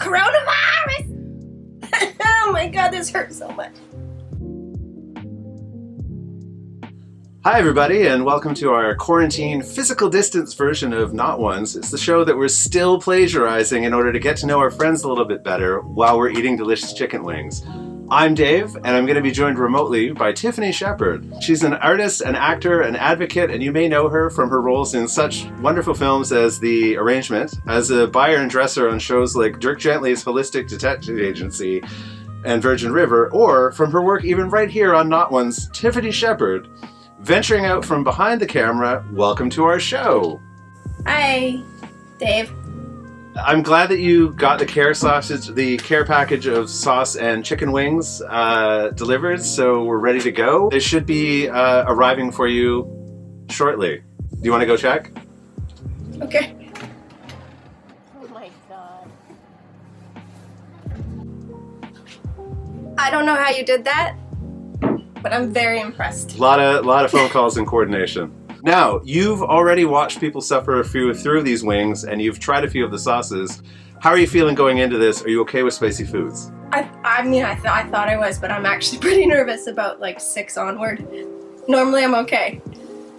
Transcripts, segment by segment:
coronavirus! Oh my god, this hurts so much. Hi everybody, and welcome to our quarantine physical distance version of Not Ones. It's the show that we're still plagiarizing in order to get to know our friends a little bit better while we're eating delicious chicken wings. I'm Dave, and I'm going to be joined remotely by Tiffany Shepard. She's an artist, an actor, an advocate, and you may know her from her roles in such wonderful films as The Arrangement, as a buyer and dresser on shows like Dirk Gently's Holistic Detective Agency and Virgin River, or from her work even right here on Not Ones, Tiffany Shepard. Venturing out from behind the camera, welcome to our show. Hi, Dave. I'm glad that you got the care package of sauce and chicken wings delivered, so we're ready to go. They should be arriving for you shortly. Do you want to go check? Okay. Oh my god. I don't know how you did that, but I'm very impressed. A lot of phone calls and coordination. Now, you've already watched people suffer through these wings, and you've tried a few of the sauces. How are you feeling going into this? Are you okay with spicy foods? I thought I was, but I'm actually pretty nervous about like 6 onward. Normally I'm okay.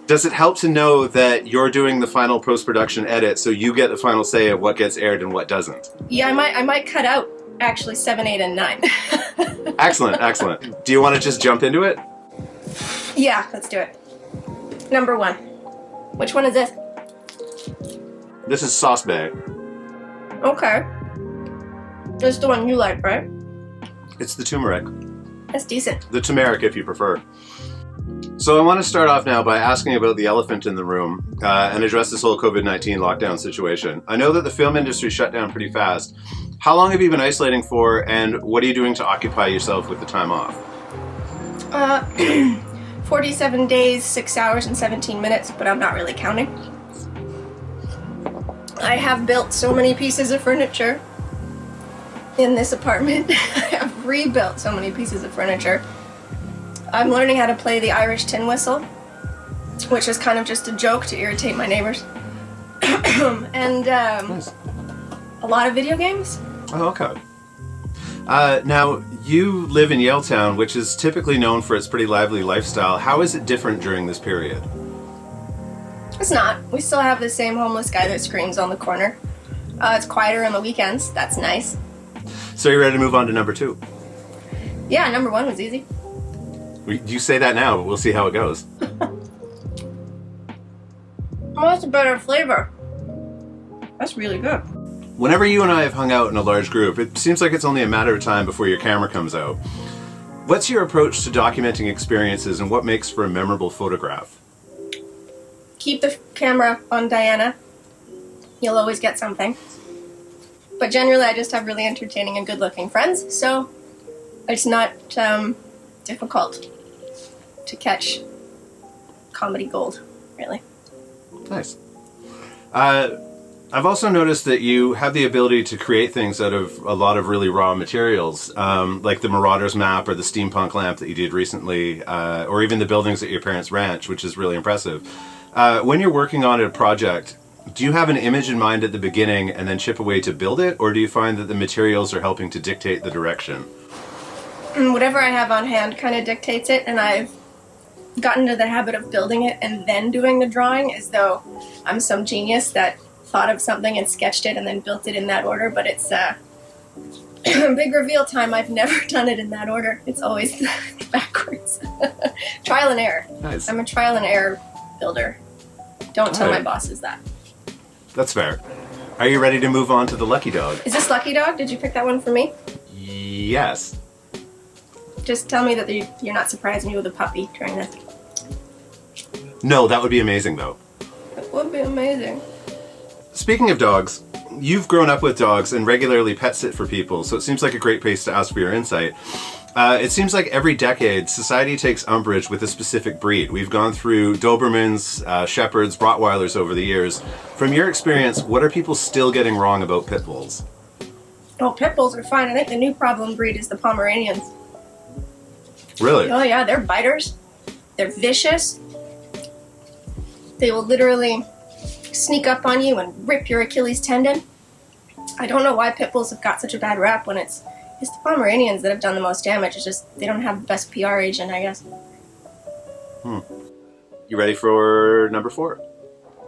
Does it help to know that you're doing the final post-production edit, so you get the final say of what gets aired and what doesn't? Yeah, I might cut out actually 7, 8, and 9. Excellent, excellent. Do you want to just jump into it? Yeah, let's do it. Number 1. Which one is this? This is sauce bag. Okay. This is the one you like, right? It's the turmeric. That's decent. The turmeric, if you prefer. So I want to start off now by asking about the elephant in the room and address this whole COVID-19 lockdown situation. I know that the film industry shut down pretty fast. How long have you been isolating for, and what are you doing to occupy yourself with the time off? 47 days, 6 hours, and 17 minutes, but I'm not really counting. I have built so many pieces of furniture in this apartment. I have rebuilt so many pieces of furniture. I'm learning how to play the Irish tin whistle, which is kind of just a joke to irritate my neighbors. And Nice. a lot of video games. Oh, okay. Now, you live in Yaletown, which is typically known for its pretty lively lifestyle. How is it different during this period? It's not. We still have the same homeless guy that screams on the corner. It's quieter on the weekends. That's nice. So you're ready to move on to number 2? Yeah, number 1 was easy. You say that now, but we'll see how it goes. Oh, that's a better flavor. That's really good. Whenever you and I have hung out in a large group, it seems like it's only a matter of time before your camera comes out. What's your approach to documenting experiences, and what makes for a memorable photograph? Keep the camera on Diana. You'll always get something. But generally I just have really entertaining and good-looking friends, so it's not difficult to catch comedy gold, really. Nice. I've also noticed that you have the ability to create things out of a lot of really raw materials, like the Marauders map or the steampunk lamp that you did recently, or even the buildings at your parents' ranch, which is really impressive. When you're working on a project, do you have an image in mind at the beginning and then chip away to build it, or do you find that the materials are helping to dictate the direction? Whatever I have on hand kind of dictates it, and I've gotten into the habit of building it and then doing the drawing as though I'm some genius that thought of something and sketched it and then built it in that order, but it's big reveal time. I've never done it in that order. It's always backwards. Trial and error. Nice. I'm a trial and error builder. Don't tell my bosses that. That's fair. Are you ready to move on to the Lucky Dog? Is this Lucky Dog? Did you pick that one for me? Yes. Just tell me that you're not surprising me with a puppy during this. No, that would be amazing though. It would be amazing. Speaking of dogs, you've grown up with dogs and regularly pet sit for people, so it seems like a great place to ask for your insight. It seems like every decade, society takes umbrage with a specific breed. We've gone through Dobermans, Shepherds, Rottweilers over the years. From your experience, what are people still getting wrong about pit bulls? Oh, pit bulls are fine. I think the new problem breed is the Pomeranians. Really? Oh yeah, they're biters. They're vicious. They will literally sneak up on you and rip your Achilles tendon. I don't know why pit bulls have got such a bad rap when it's the Pomeranians that have done the most damage. It's just they don't have the best PR agent, I guess. You ready for number 4?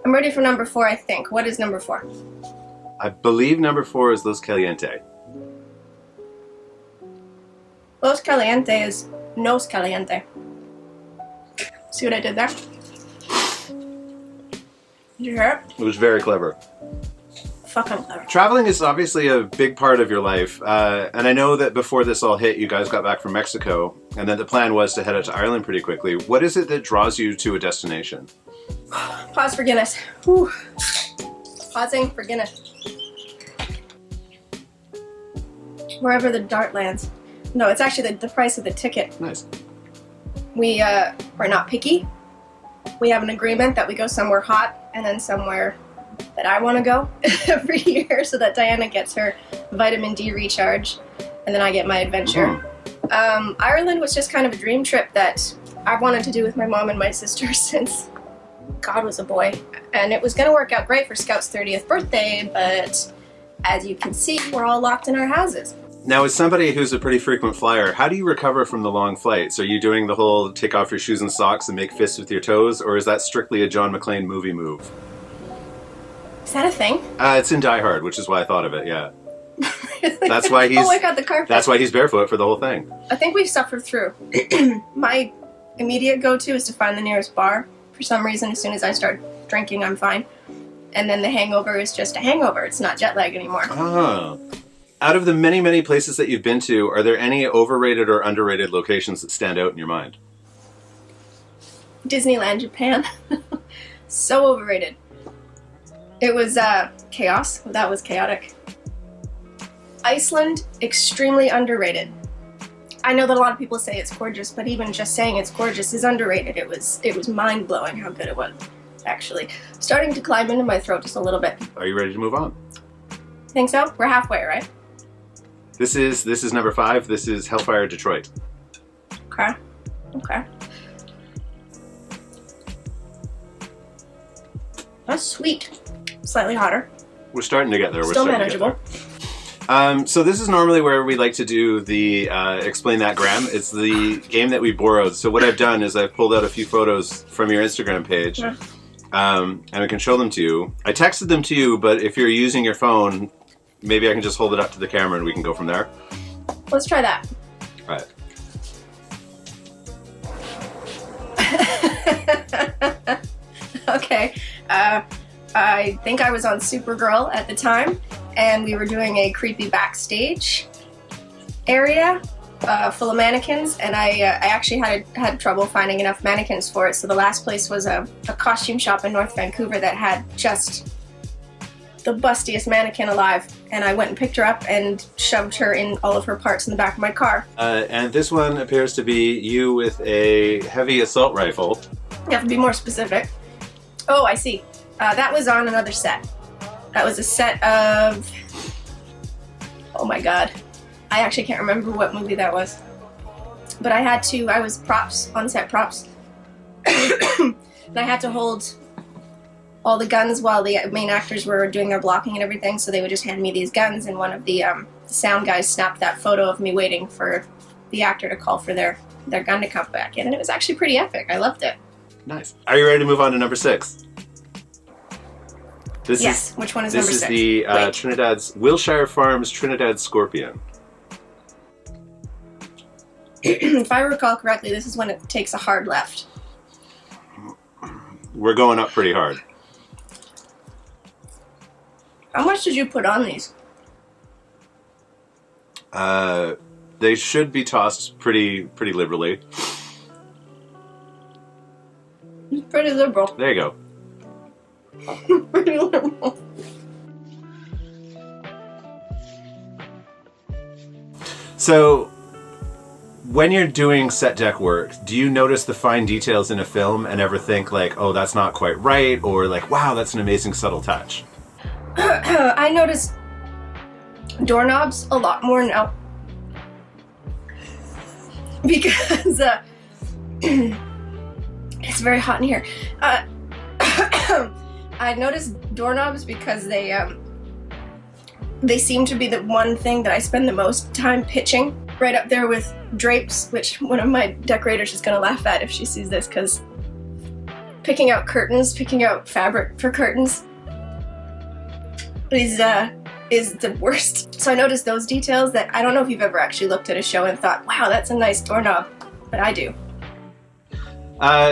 I'm ready for number 4, I think. What is number 4? I believe number 4 is Los Caliente. Los Caliente is Nos Caliente. See what I did there? Did you hear it? It was very clever. Fuck, I'm clever. Traveling is obviously a big part of your life, and I know that before this all hit, you guys got back from Mexico, and then the plan was to head out to Ireland pretty quickly. What is it that draws you to a destination? Pause for Guinness. Whew. Pausing for Guinness. Wherever the dart lands. No, it's actually the price of the ticket. Nice. We're not picky. We have an agreement that we go somewhere hot and then somewhere that I want to go every year so that Diana gets her vitamin D recharge and then I get my adventure. Ireland was just kind of a dream trip that I've wanted to do with my mom and my sister since God was a boy. And it was going to work out great for Scout's 30th birthday, but as you can see, we're all locked in our houses. Now, as somebody who's a pretty frequent flyer, how do you recover from the long flights? Are you doing the whole take off your shoes and socks and make fists with your toes, or is that strictly a John McClane movie move? Is that a thing? It's in Die Hard, which is why I thought of it, yeah. That's why he's... Oh, I got the carpet. That's why he's barefoot for the whole thing. I think we've suffered through. My immediate go-to is to find the nearest bar. For some reason, as soon as I start drinking, I'm fine. And then the hangover is just a hangover. It's not jet lag anymore. Oh. Out of the many, many places that you've been to, are there any overrated or underrated locations that stand out in your mind? Disneyland, Japan. So overrated. It was chaos. That was chaotic. Iceland, extremely underrated. I know that a lot of people say it's gorgeous, but even just saying it's gorgeous is underrated. It was mind-blowing how good it was, actually. Starting to climb into my throat just a little bit. Are you ready to move on? Think so? We're halfway, right? This is number 5. This is Hellfire Detroit. Okay. Okay. That's sweet. Slightly hotter. We're starting to get there. Still We're manageable. So this is normally where we like to do the Explain That Graham. It's the game that we borrowed. So what I've done is I've pulled out a few photos from your Instagram page, Yeah. and I can show them to you. I texted them to you, but if you're using your phone, maybe I can just hold it up to the camera and we can go from there. Let's try that. All right. Okay. I think I was on Supergirl at the time, and we were doing a creepy backstage area full of mannequins, and I actually had trouble finding enough mannequins for it, so the last place was a costume shop in North Vancouver that had just the bustiest mannequin alive, and I went and picked her up and shoved her in all of her parts in the back of my car. And this one appears to be you with a heavy assault rifle. You have to be more specific. Oh, I see. That was on another set. That was a set of... Oh my god. I actually can't remember what movie that was. But I was props, on-set props. And I had to hold all the guns while the main actors were doing their blocking and everything, so they would just hand me these guns, and one of the sound guys snapped that photo of me waiting for the actor to call for their gun to come back in, and it was actually pretty epic. I loved it. Nice. Are you ready to move on to number 6? Yes. Which one is number 6? This is the Trinidad's Wilshire Farms Trinidad Scorpion. If I recall correctly, this is when it takes a hard left. We're going up pretty hard. How much did you put on these? They should be tossed pretty liberally. It's pretty liberal. There you go. Pretty liberal. So, when you're doing set deck work, do you notice the fine details in a film and ever think like, oh, that's not quite right, or like, wow, that's an amazing subtle touch? I notice doorknobs a lot more now. Because it's very hot in here. I noticed doorknobs because they they seem to be the one thing that I spend the most time pitching. Right up there with drapes, which one of my decorators is going to laugh at if she sees this, because picking out curtains, picking out fabric for curtains is the worst. So I noticed those details that I don't know if you've ever actually looked at a show and thought, wow, that's a nice doorknob, but I do.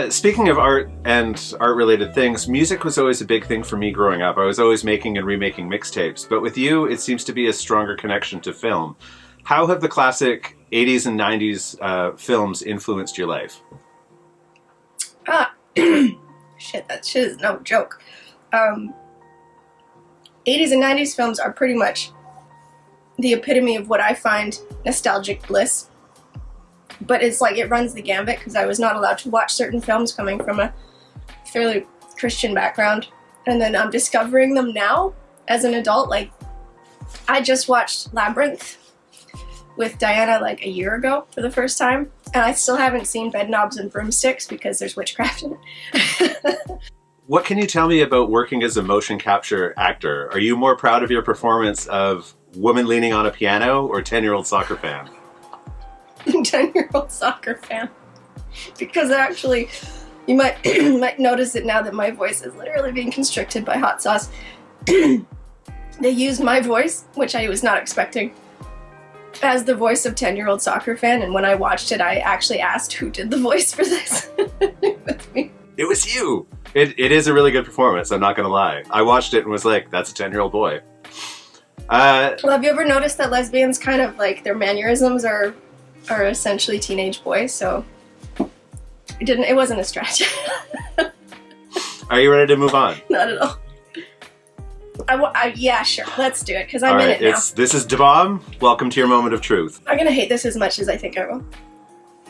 Speaking of art and art-related things, music was always a big thing for me growing up. I was always making and remaking mixtapes, but with you, it seems to be a stronger connection to film. How have the classic 80s and 90s films influenced your life? Shit, that shit is no joke. 80s and 90s films are pretty much the epitome of what I find nostalgic bliss. But it's like it runs the gambit because I was not allowed to watch certain films coming from a fairly Christian background. And then I'm discovering them now as an adult. Like, I just watched Labyrinth with Diana like a year ago for the first time. And I still haven't seen Bedknobs and Broomsticks because there's witchcraft in it. What can you tell me about working as a motion capture actor? Are you more proud of your performance of Woman Leaning on a Piano or 10-year-old soccer fan? 10-year-old soccer fan. Because actually, you might notice it now that my voice is literally being constricted by hot sauce. They used my voice, which I was not expecting, as the voice of 10-year-old soccer fan, and when I watched it, I actually asked who did the voice for this. That's me. It was you! It is a really good performance, I'm not gonna lie. I watched it and was like, that's a 10-year-old boy. Well, have you ever noticed that lesbians kind of like their mannerisms are essentially teenage boys, so it wasn't a stretch. Are you ready to move on? Not at all. Yeah, sure. Let's do it, because I'm in it now. This is DeBomb. Welcome to your moment of truth. I'm gonna hate this as much as I think I will.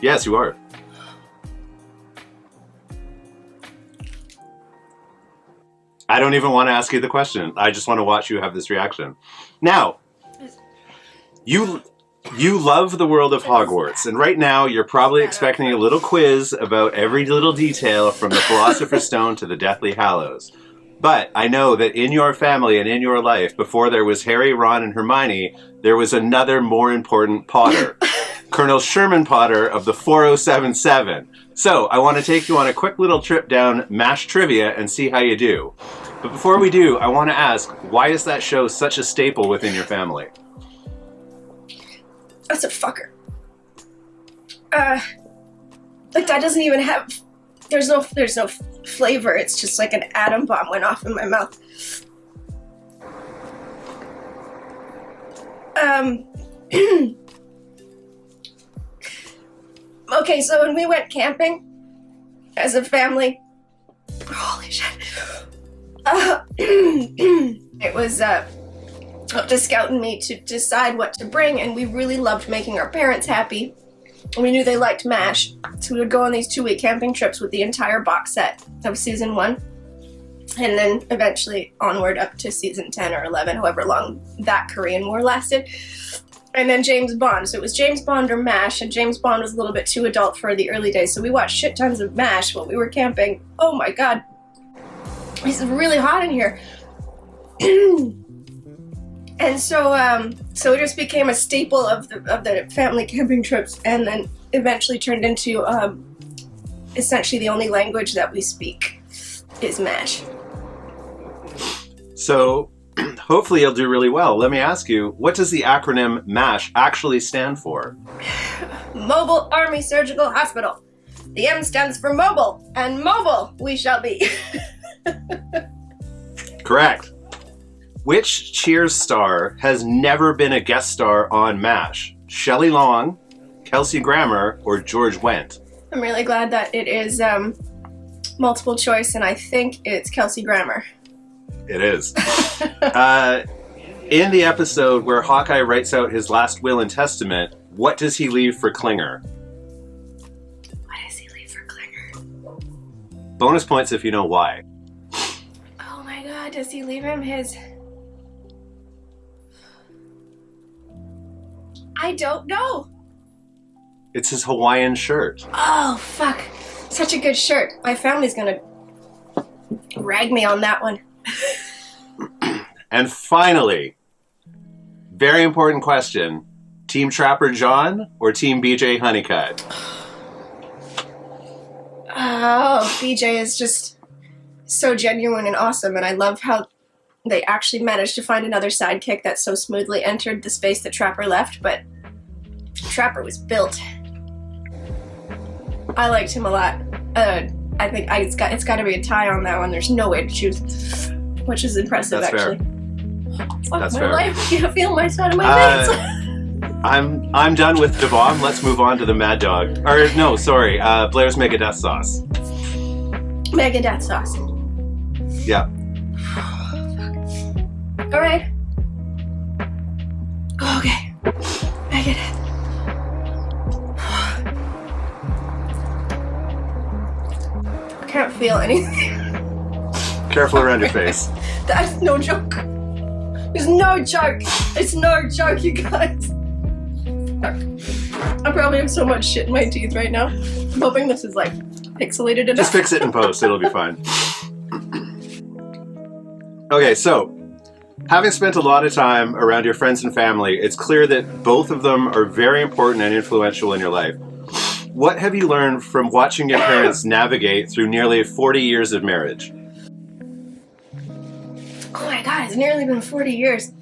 Yes, you are. I don't even want to ask you the question. I just want to watch you have this reaction. Now, you love the world of Hogwarts, and right now you're probably expecting a little quiz about every little detail from the Philosopher's Stone to the Deathly Hallows. But I know that in your family and in your life, before there was Harry, Ron, and Hermione, there was another more important Potter. Colonel Sherman Potter of the 4077. So, I want to take you on a quick little trip down MASH trivia and see how you do. But before we do, I want to ask, why is that show such a staple within your family? That's a fucker. Like, that doesn't even have... There's no flavor. It's just like an atom bomb went off in my mouth. Okay, so when we went camping as a family, holy shit. It was up to Scout and me to decide what to bring, and we really loved making our parents happy. We knew they liked MASH, so we would go on these 2-week camping trips with the entire box set of season 1, and then eventually onward up to season 10 or 11, however long that Korean War lasted. And then James Bond. So it was James Bond or MASH, and James Bond was a little bit too adult for the early days, so we watched shit tons of MASH while we were camping. Oh my god. This is really hot in here. And so it just became a staple of the family camping trips, and then eventually turned into essentially the only language that we speak is MASH. So, hopefully you'll do really well. Let me ask you, what does the acronym MASH actually stand for? Mobile Army Surgical Hospital. The M stands for mobile, and mobile we shall be. Correct. Which Cheers star has never been a guest star on MASH? Shelley Long, Kelsey Grammer, or George Wendt? I'm really glad that it is multiple choice, and I think it's Kelsey Grammer. It is. In the episode where Hawkeye writes out his last will and testament, what does he leave for Klinger? What does he leave for Klinger? Bonus points if you know why. Oh my god, does he leave him his... I don't know. It's his Hawaiian shirt. Oh, fuck. Such a good shirt. My family's gonna rag me on that one. And finally, Very important question. Team Trapper John or Team BJ Honeycutt? Oh, BJ is just so genuine and awesome, and I love how they actually managed to find another sidekick that so smoothly entered the space that Trapper left, but Trapper was built. I liked him a lot. I think it's got to be a tie on that one. There's no way to choose, which is impressive. That's actually. Fair. Fuck That's my fair. life. I can't feel my side of my face. I'm done with the bomb. Let's move on to the Mad Dog. Or no, sorry, Blair's Megadeth sauce. Megadeth sauce. Yeah. All right. Okay. Megadeth. I can't feel anything. Careful around your face. That's no joke. It's no joke. It's no joke, you guys. Fuck. I probably have so much shit in my teeth right now. I'm hoping this is like pixelated enough. Just fix it in post. It'll be fine. Okay, so having spent a lot of time around your friends and family, it's clear that both of them are very important and influential in your life. What have you learned from watching your parents navigate through nearly 40 years of marriage? Oh my god, it's nearly been 40 years.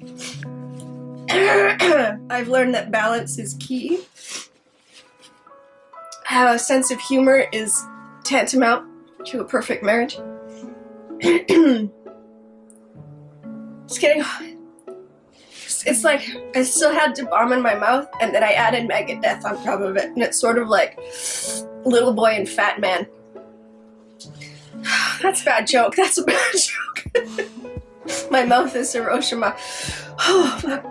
I've learned that balance is key. How a sense of humor is tantamount to a perfect marriage. Just kidding. It's like I still had to bomb in my mouth, and then I added Megadeth on top of it, and it's sort of like Little Boy and Fat Man. That's a bad joke. That's a bad joke. My mouth is Hiroshima. Oh, fuck.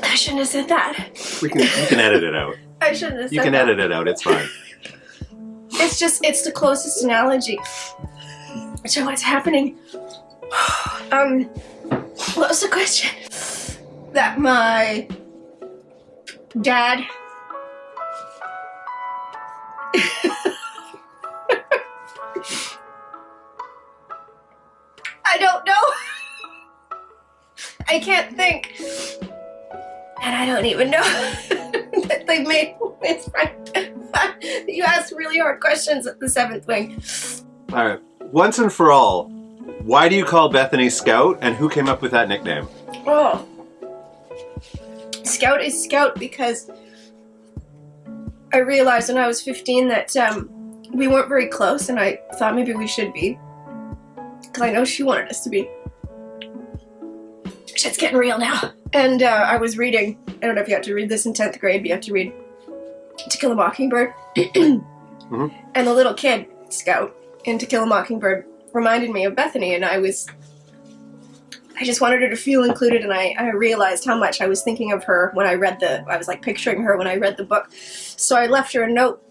I shouldn't have said that. You can edit it out. I shouldn't have said that. You can edit it out. It's fine. It's the closest analogy to what's happening. What was the question? That my dad I don't know. I can't think. And I don't even know that they made it's fine. You asked really hard questions at the 7th wing. Alright. Once and for all, why do you call Bethany Scout, and who came up with that nickname? Oh. Scout is Scout because I realized when I was 15 that we weren't very close, and I thought maybe we should be. Because I know she wanted us to be. Shit's getting real now. And I was reading, I don't know if you have to read this in 10th grade, but you have to read To Kill a Mockingbird. Mm-hmm. And the little kid, Scout, in To Kill a Mockingbird reminded me of Bethany, and I just wanted her to feel included, and I realized how much I was thinking of her when I was like picturing her when I read the book. So I left her a note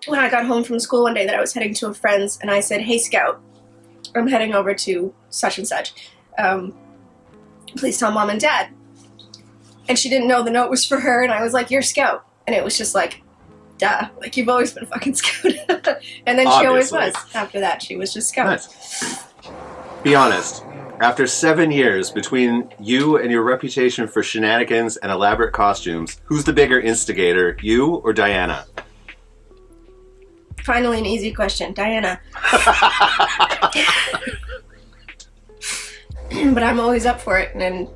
when I got home from school one day that I was heading to a friend's, and I said, "Hey Scout, I'm heading over to such and such. Please tell Mom and Dad." And she didn't know the note was for her, and I was like, "You're Scout." And it was just like, duh, like you've always been a fucking Scout. And then she always was. After that, she was just Scout. Nice. Be honest. After 7 years between you and your reputation for shenanigans and elaborate costumes, who's the bigger instigator, you or Diana? Finally, an easy question. Diana. But I'm always up for it, and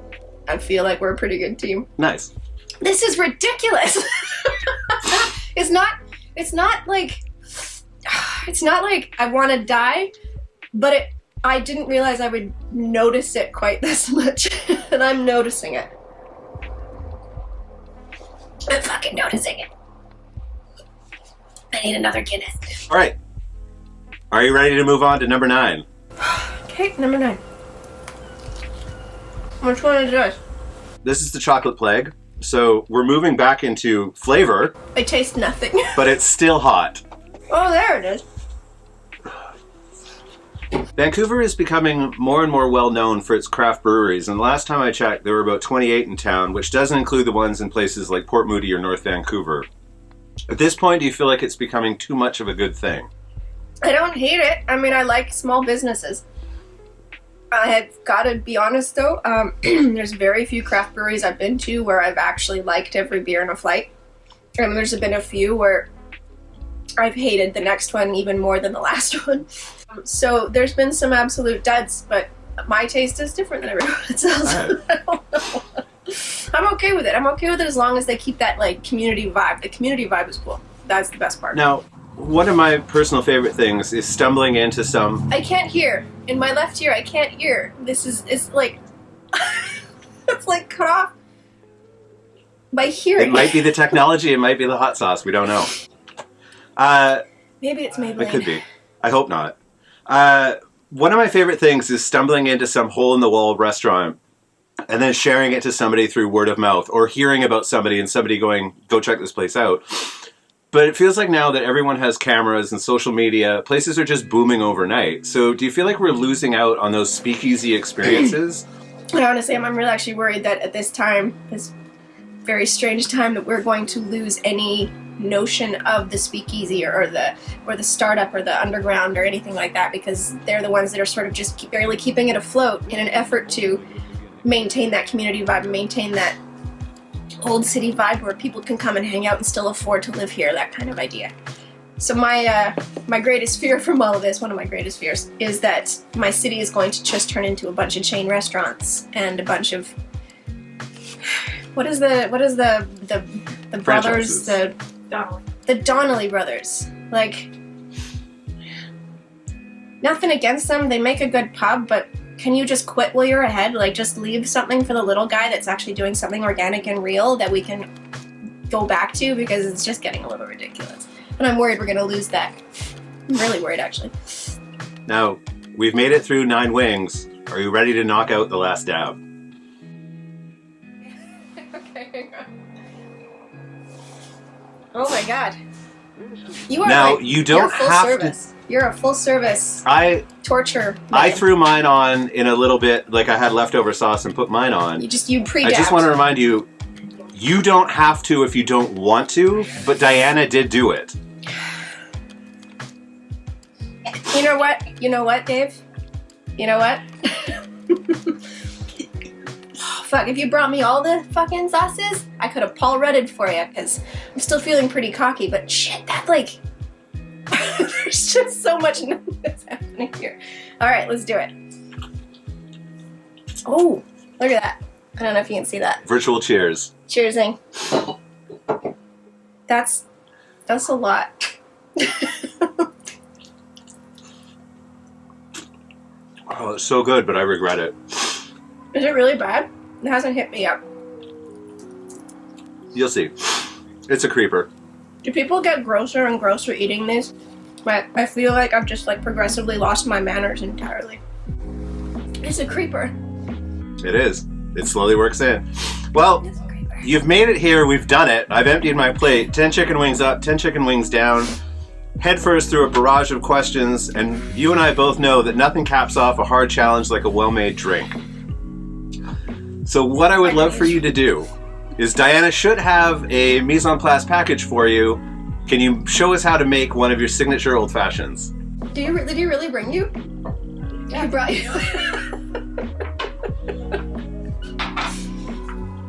I feel like we're a pretty good team. Nice. This is ridiculous. It's not like I want to die, but I didn't realize I would notice it quite this much, and I'm noticing it. I'm fucking noticing it. I need another Guinness. All right. Are you ready to move on to number 9? Okay, number 9. Which one is this? This is the chocolate plague. So we're moving back into flavor. I taste nothing. But it's still hot. Oh, there it is. Vancouver is becoming more and more well known for its craft breweries, and the last time I checked, there were about 28 in town, which doesn't include the ones in places like Port Moody or North Vancouver. At this point, do you feel like it's becoming too much of a good thing? I don't hate it. I mean, I like small businesses. I have got to be honest though, there's very few craft breweries I've been to where I've actually liked every beer in a flight. And there's been a few where I've hated the next one even more than the last one. So there's been some absolute duds, but my taste is different than everyone else's. Right. I don't know. I'm okay with it. I'm okay with it as long as they keep that like community vibe. The community vibe is cool. That's the best part. Now, one of my personal favorite things is stumbling into some... I can't hear. In my left ear, I can't hear. This is, it's like, it's like cut off by hearing. It might be the technology, it might be the hot sauce, we don't know. Maybe it's Maybelline. It could be. I hope not. One of my favorite things is stumbling into some hole-in-the-wall restaurant and then sharing it to somebody through word of mouth, or hearing about somebody and somebody going, go check this place out. But it feels like now that everyone has cameras and social media, places are just booming overnight. So do you feel like we're losing out on those speakeasy experiences? I honestly am. I'm really actually worried that at this time, this very strange time, that we're going to lose any notion of the speakeasy or the startup or the underground or anything like that, because they're the ones that are sort of just barely keeping it afloat in an effort to maintain that community vibe, maintain that old city vibe where people can come and hang out and still afford to live here, that kind of idea. So my greatest fear from all of this, one of my greatest fears, is that my city is going to just turn into a bunch of chain restaurants and a bunch of what is the brothers, the Donnelly brothers. Like, nothing against them, they make a good pub, but can you just quit while you're ahead? Like, just leave something for the little guy that's actually doing something organic and real that we can go back to, because it's just getting a little ridiculous. And I'm worried we're going to lose that. I'm really worried, actually. Now, we've made it through 9 wings. Are you ready to knock out the last dab? Okay, hang on. Oh my god. You are now, like, you don't you're full have service. You're a full service torture man. I threw mine on in a little bit, like I had leftover sauce and put mine on. You pre-dabbed. I just want to remind you, you don't have to if you don't want to, but Diana did do it. You know what? You know what, Dave? You know what? Oh, fuck, if you brought me all the fucking sauces, I could have Paul Rudded for you, because I'm still feeling pretty cocky, but shit, that like... There's just so much that's happening here. Alright, let's do it. Oh, look at that. I don't know if you can see that. Virtual cheers. Cheersing. That's a lot. Oh, it's so good, but I regret it. Is it really bad? It hasn't hit me yet. You'll see. It's a creeper. Do people get grosser and grosser eating these? But I feel like I've just like progressively lost my manners entirely. It's a creeper. It is. It slowly works in. Well, It's a creeper. you've made it here. We've done it. I've emptied my plate. 10 chicken wings up, 10 chicken wings down. Head first through a barrage of questions, and you and I both know that nothing caps off a hard challenge like a well-made drink. So what I would love for you to do is Diana should have a mise en place package for you. Can you show us how to make one of your signature old fashions? Did he really bring you? Yeah. He brought you.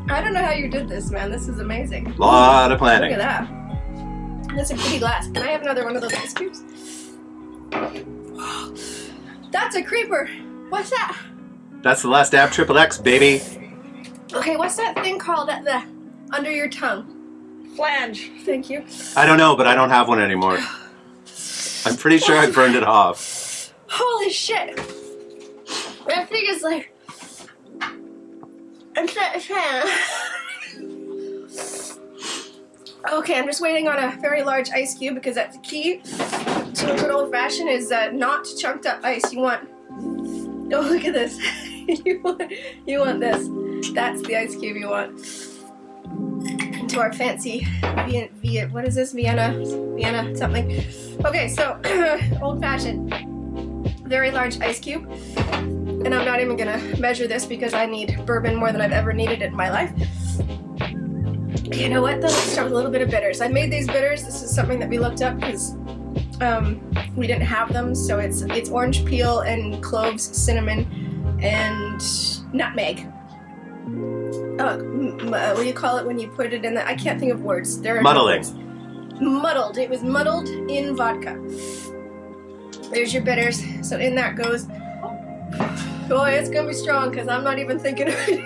I don't know how you did this, man. This is amazing. Lot of planning. Look at that. That's a pretty glass. Can I have another one of those ice cubes? That's a creeper. What's that? That's the last dab XXX, baby. Okay, what's that thing called at the under your tongue? Flange. Thank you. I don't know, but I don't have one anymore. I'm pretty sure I burned it off. Holy shit. That thing is like... Okay, I'm just waiting on a very large ice cube, because that's the key to a good old fashioned is not chunked up ice. You want... Oh, look at this. you want this. That's the ice cube you want. To our fancy what is this? Vienna something. Okay, so old fashioned, very large ice cube, and I'm not even gonna measure this because I need bourbon more than I've ever needed it in my life. You know what though? Let's start with a little bit of bitters. I made these bitters. This is something that we looked up because we didn't have them. So it's orange peel and cloves, cinnamon, and nutmeg. What do you call it when you put it in the... I can't think of words. There are Muddling. No words. Muddled. It was muddled in vodka. There's your bitters. So in that goes... Boy, it's gonna be strong because I'm not even thinking of it.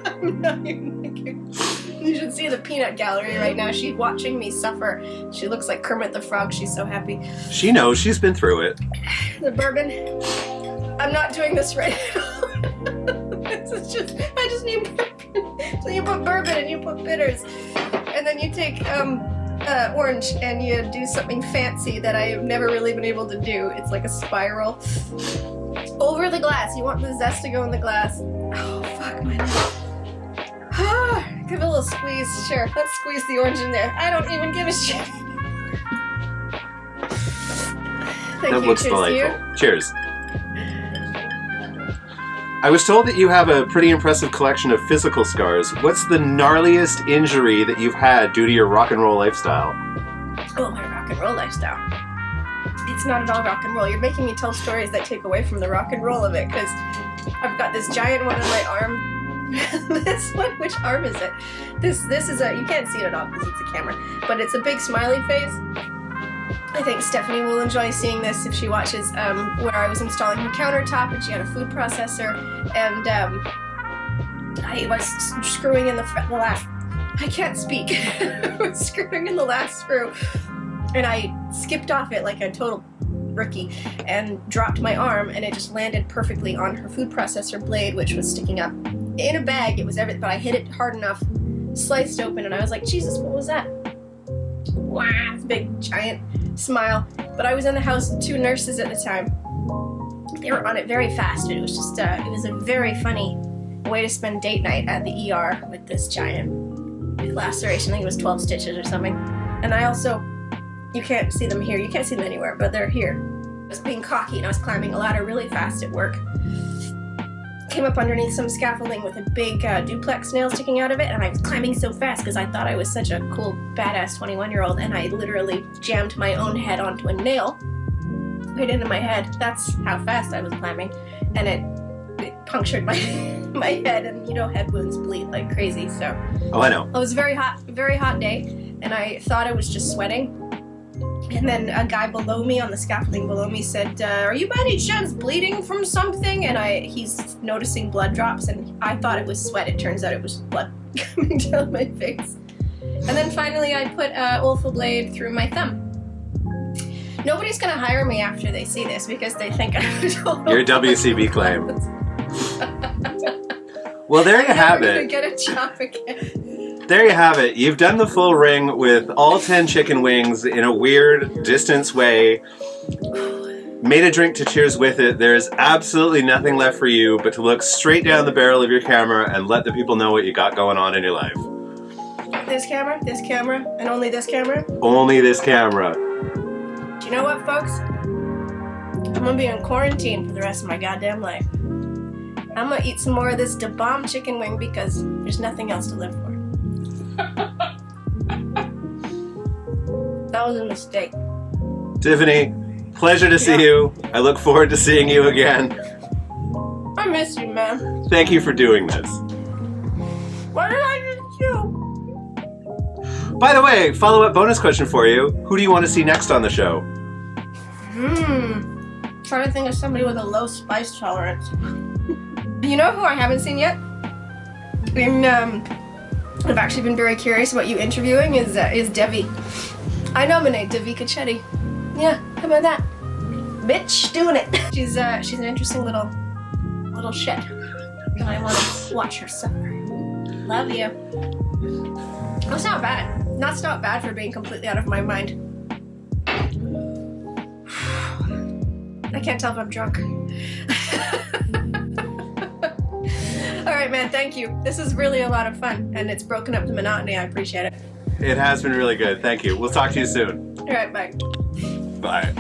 I'm not even thinking. You should see the peanut gallery right now. She's watching me suffer. She looks like Kermit the Frog. She's so happy. She knows. She's been through it. The bourbon. I'm not doing this right now. This is just... I just need bourbon. So you put bourbon and you put bitters. And then you take orange and you do something fancy that I have never really been able to do. It's like a spiral. Over the glass. You want the zest to go in the glass. Oh, fuck my neck. Give it a little squeeze. Sure, let's squeeze the orange in there. I don't even give a shit. Thank That you. looks Cheers delightful. to you. Cheers. I was told that you have a pretty impressive collection of physical scars. What's the gnarliest injury that you've had due to your rock and roll lifestyle? Oh, my rock and roll lifestyle. It's not at all rock and roll. You're making me tell stories that take away from the rock and roll of it, because I've got this giant one on my arm. This one, which arm is it? This is a, you can't see it at all because it's a camera, but it's a big smiley face. I think Stephanie will enjoy seeing this if she watches where I was installing her countertop and she had a food processor, and I was screwing in the last, I can't speak. I was screwing in the last screw and I skipped off it like a total rookie and dropped my arm, and it just landed perfectly on her food processor blade, which was sticking up in a bag. It was everything, but I hit it hard enough, sliced open, and I was like, Jesus, what was that? Wow, big giant smile. But I was in the house with 2 nurses at the time. They were on it very fast. It was just it was a very funny way to spend date night at the ER with this giant laceration. I think it was 12 stitches or something. And I also, you can't see them here, you can't see them anywhere, but they're here. I was being cocky and I was climbing a ladder really fast at work. Came up underneath some scaffolding with a big duplex nail sticking out of it, and I was climbing so fast because I thought I was such a cool, badass 21-year-old, and I literally jammed my own head onto a nail right into my head. That's how fast I was climbing, and it punctured my my head, and you know head wounds bleed like crazy, so. Oh, I know. It was a very hot day, and I thought I was just sweating. And then a guy below me, on the scaffolding below me, said, are you by any chance bleeding from something? And he's noticing blood drops, and I thought it was sweat. It turns out it was blood coming down my face. And then finally I put a Olfa blade through my thumb. Nobody's gonna hire me after they see this because they think I'm a total... Your WCB claim. Well, there you have I'm never it. gonna get a job again. There you have it. You've done the full ring with all 10 chicken wings in a weird distance way. Made a drink to cheers with it. There's absolutely nothing left for you but to look straight down the barrel of your camera and let the people know what you got going on in your life. This camera, and only this camera. Only this camera. Do you know what, folks? I'm gonna be in quarantine for the rest of my goddamn life. I'm gonna eat some more of this da bomb chicken wing because there's nothing else to live for. That was a mistake. Tiffany, pleasure to see you. I look forward to seeing you again. I miss you, man. Thank you for doing this. What did I just do? By the way, follow-up bonus question for you. Who do you want to see next on the show? Trying to think of somebody with a low spice tolerance. You know who I haven't seen yet? I've actually been very curious about you interviewing is Devi. I nominate Devi Cacchetti. Yeah, how about that? Bitch, doing it. She's an interesting little shit. And I want to watch her suffer. Love you. That's not bad. That's not bad for being completely out of my mind. I can't tell if I'm drunk. Alright, man, thank you. This is really a lot of fun, and it's broken up the monotony. I appreciate it. It has been really good. Thank you. We'll talk to you soon. Alright, bye. Bye.